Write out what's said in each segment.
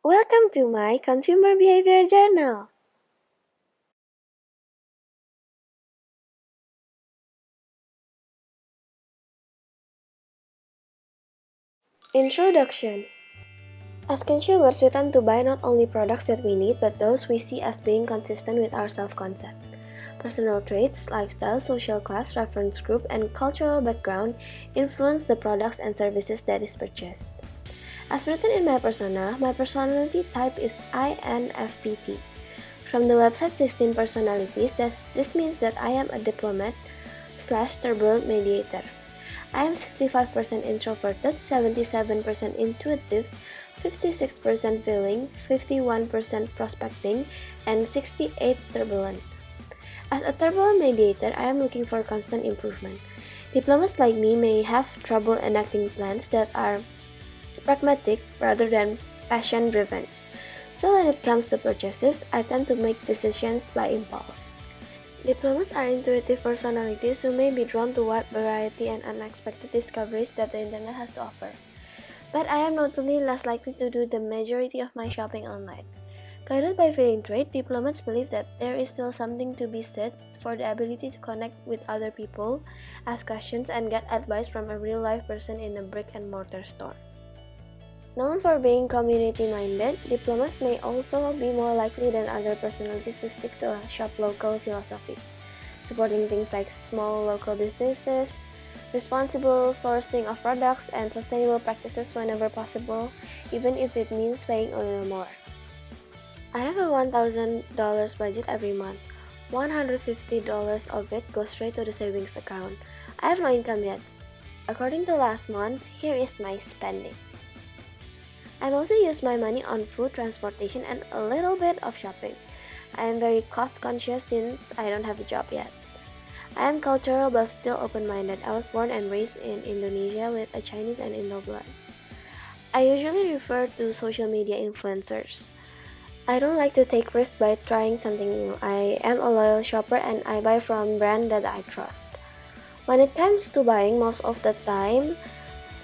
Welcome to my Consumer Behavior Journal. Introduction. As consumers, we tend to buy not only products that we need, but those we see as being consistent with our self-concept. Personal traits, lifestyle, social class, reference group, and cultural background influence the products and services that is purchased. As written in my persona, my personality type is INFPT. From the website 16 personalities, this means that I am a diplomat/turbulent mediator. I am 65% introverted, 77% intuitive, 56% feeling, 51% prospecting, and 68% turbulent. As a turbulent mediator, I am looking for constant improvement. Diplomats like me may have trouble enacting plans that are pragmatic rather than passion driven. So when it comes to purchases, I tend to make decisions by impulse. Diplomats are intuitive personalities who may be drawn to wide variety and unexpected discoveries that the internet has to offer. But I am notably less likely to do the majority of my shopping online. Guided by feeling trait, diplomats believe that there is still something to be said for the ability to connect with other people, ask questions, and get advice from a real-life person in a brick-and-mortar store. Known for being community-minded, diplomats may also be more likely than other personalities to stick to a shop local philosophy, supporting things like small local businesses, responsible sourcing of products, and sustainable practices whenever possible, even if it means paying a little more. I have a $1,000 budget every month. $150 of it goes straight to the savings account. I have no income yet. According to last month, here is my spending. I mostly use my money on food, transportation, and a little bit of shopping. I am very cost conscious since I don't have a job yet. I am cultural but still open-minded. I was born and raised in Indonesia with a Chinese and Indo blood. I usually refer to social media influencers. I don't like to take risks by trying something new. I am a loyal shopper and I buy from brands that I trust. When it comes to buying, most of the time,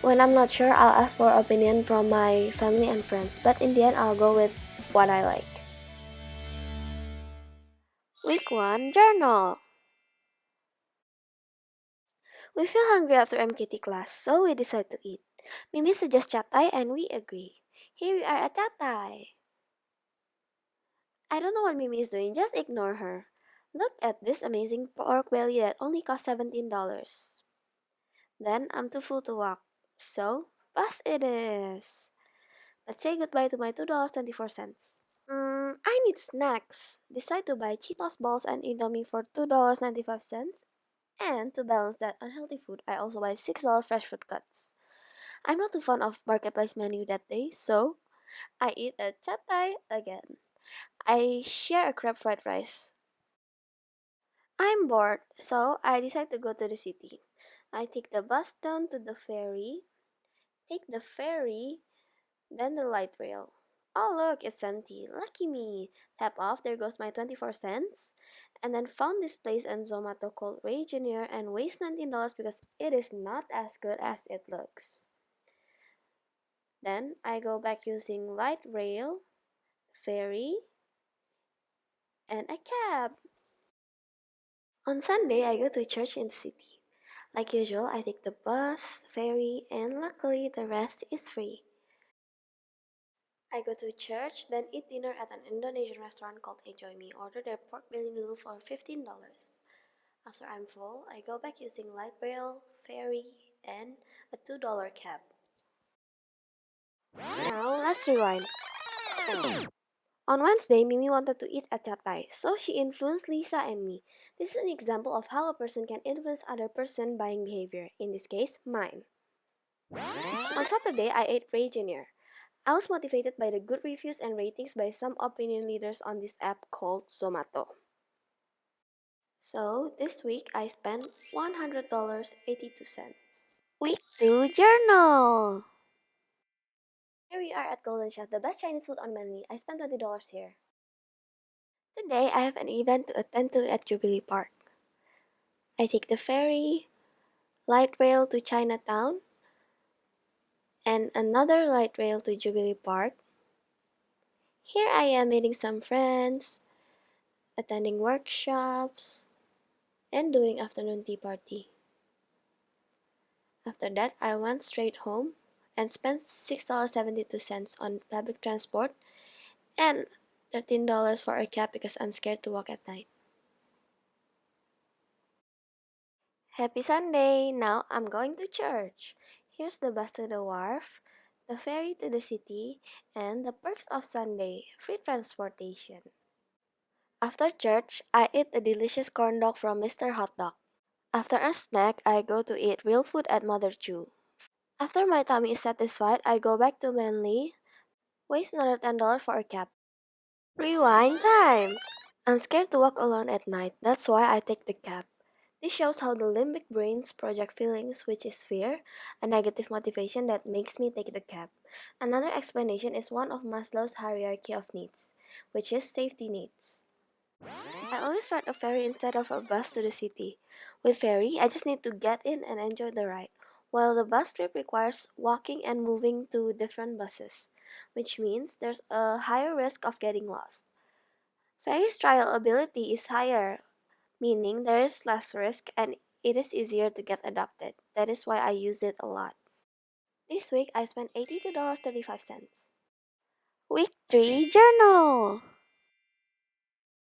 when I'm not sure, I'll ask for opinion from my family and friends, but in the end, I'll go with what I like. Week 1 Journal. We feel hungry after MKT class, so we decide to eat. Mimi suggests chatai and we agree. Here we are at chatai. I don't know what Mimi is doing, just ignore her. Look at this amazing pork belly that only cost $17. Then I'm too full to walk, so bus it is. Let's say goodbye to my $2.24. I need snacks. Decide to buy Cheetos balls and Indomie for $2.95. And to balance that unhealthy food, I also buy $6 fresh fruit cuts. I'm not too fond of marketplace menu that day, so I eat a chatay again. I share a crab fried rice. I'm bored, so I decide to go to the city. I take the bus down to the ferry, take the ferry, then the light rail. Oh look, it's empty. Lucky me. Tap off, there goes my 24 cents. And then found this place on Zomato called Ray Jr. and waste $19 because it is not as good as it looks. Then I go back using light rail, ferry, and a cab. On Sunday, I go to church in the city. Like usual, I take the bus, ferry, and luckily the rest is free. I go to church, then eat dinner at an Indonesian restaurant called Enjoy Me. Order their pork belly noodle for $15. After I'm full, I go back using light rail, ferry, and a $2 cab. Now let's rewind. On Wednesday, Mimi wanted to eat at Chatai, so she influenced Lisa and me. This is an example of how a person can influence other person buying behavior, in this case, mine. On Saturday, I ate Ray Jr. I was motivated by the good reviews and ratings by some opinion leaders on this app called Zomato. So, this week I spent $100.82. Week 2 Journal. Here we are at Golden Chef, the best Chinese food on Manly. I spent $20 here. Today I have an event to attend to at Jubilee Park. I take the ferry, light rail to Chinatown, and another light rail to Jubilee Park. Here I am meeting some friends, attending workshops, and doing afternoon tea party. After that, I went straight home and spent $6.72 on public transport and $13 for a cab because I'm scared to walk at night. Happy Sunday! Now I'm going to church. Here's the bus to the wharf, the ferry to the city, and the perks of Sunday free transportation. After church, I eat a delicious corn dog from Mr. Hot Dog. After a snack, I go to eat real food at Mother Chew. After my tummy is satisfied, I go back to Manly, waste another $10 for a cab. Rewind time! I'm scared to walk alone at night, that's why I take the cab. This shows how the limbic brains project feelings, which is fear, a negative motivation that makes me take the cab. Another explanation is one of Maslow's hierarchy of needs, which is safety needs. I always ride a ferry instead of a bus to the city. With ferry, I just need to get in and enjoy the ride, while the bus trip requires walking and moving to different buses, which means there's a higher risk of getting lost. Ferry's trial ability is higher, meaning there is less risk and it is easier to get adopted. That is why I use it a lot. This week I spent $82.35. Week 3 Journal!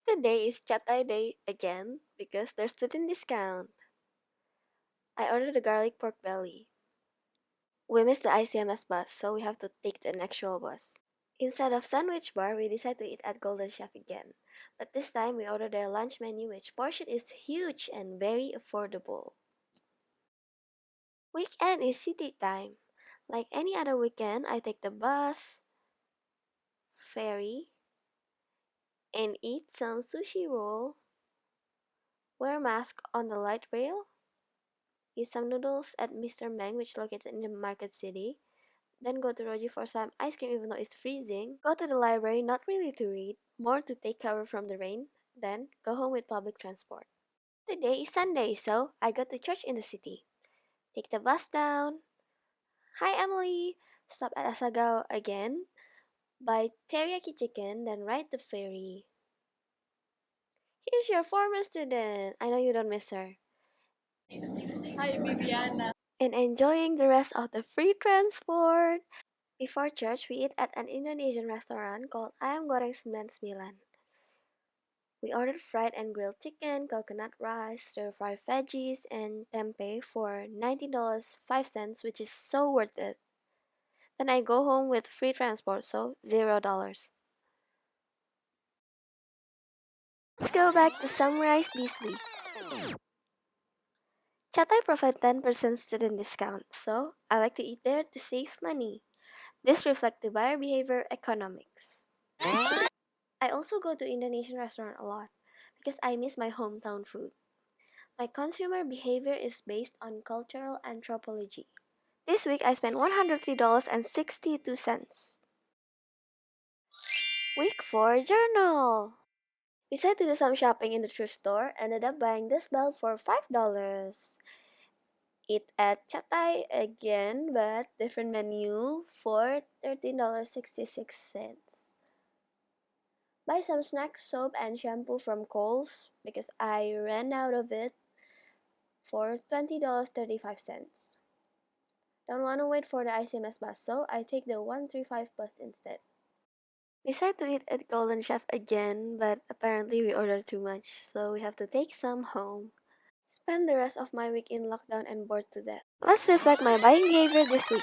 Today is Chatai Day again because there's student discount. I ordered a garlic pork belly. We missed the ICMS bus, so we have to take the actual bus. Instead of sandwich bar, we decided to eat at Golden Chef again. But this time we ordered their lunch menu, which portion is huge and very affordable. Weekend is city time. Like any other weekend, I take the bus, ferry, and eat some sushi roll, wear mask on the light rail, eat some noodles at Mr. Meng, which located in the Market City, then go to Roji for some ice cream even though it's freezing, go to the library not really to read, more to take cover from the rain, then go home with public transport. Today is Sunday, so I go to church in the city. Take the bus down. Hi Emily! Stop at Asagao again. Buy teriyaki chicken, then ride the ferry. Here's your former student. I know you don't miss her. Hi, Viviana. And enjoying the rest of the free transport. Before church, we eat at an Indonesian restaurant called Ayam Goreng 99. We ordered fried and grilled chicken, coconut rice, stir-fried veggies, and tempeh for $19.05, which is so worth it. Then I go home with free transport, so $0. Let's go back to summarize this week. Chatai provide 10% student discount, so I like to eat there to save money. This reflects the buyer behavior economics. I also go to Indonesian restaurant a lot because I miss my hometown food. My consumer behavior is based on cultural anthropology. This week I spent $103.62. Week 4 Journal. Decided to do some shopping in the thrift store, ended up buying this belt for $5. Eat at Chatai again, but different menu for $13.66. Buy some snacks, soap, and shampoo from Kohl's because I ran out of it for $20.35. Don't want to wait for the ICMS bus, so I take the 135 bus instead. Decide to eat at Golden Chef again, but apparently we ordered too much, so we have to take some home. Spend the rest of my week in lockdown and bored to death. Let's reflect my buying behavior this week.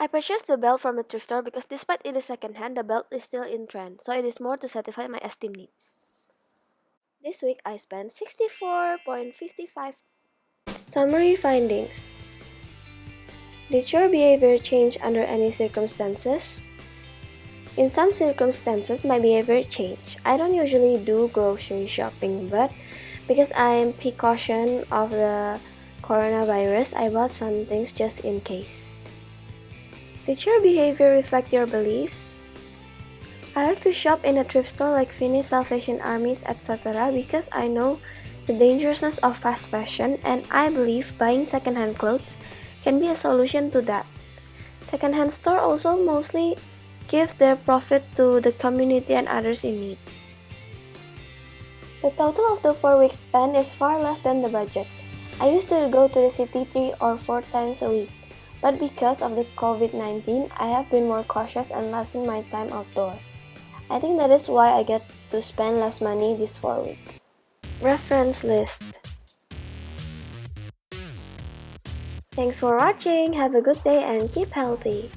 I purchased the belt from a thrift store because despite it is secondhand, the belt is still in trend, so it is more to satisfy my esteem needs. This week I spent 64.55. Summary findings. Did your behavior change under any circumstances? In some circumstances, my behavior changed. I don't usually do grocery shopping, but because I'm precaution of the coronavirus, I bought some things just in case. Did your behavior reflect your beliefs? I like to shop in a thrift store like Finnish Salvation Armies, etc. because I know the dangerousness of fast fashion and I believe buying secondhand clothes can be a solution to that. Secondhand store also mostly give their profit to the community and others in need. The total of the 4 weeks spend is far less than the budget. I used to go to the city 3 or 4 times a week, but because of the COVID-19, I have been more cautious and lessen my time outdoor. I think that is why I get to spend less money these 4 weeks. Reference list. Thanks for watching, have a good day and keep healthy.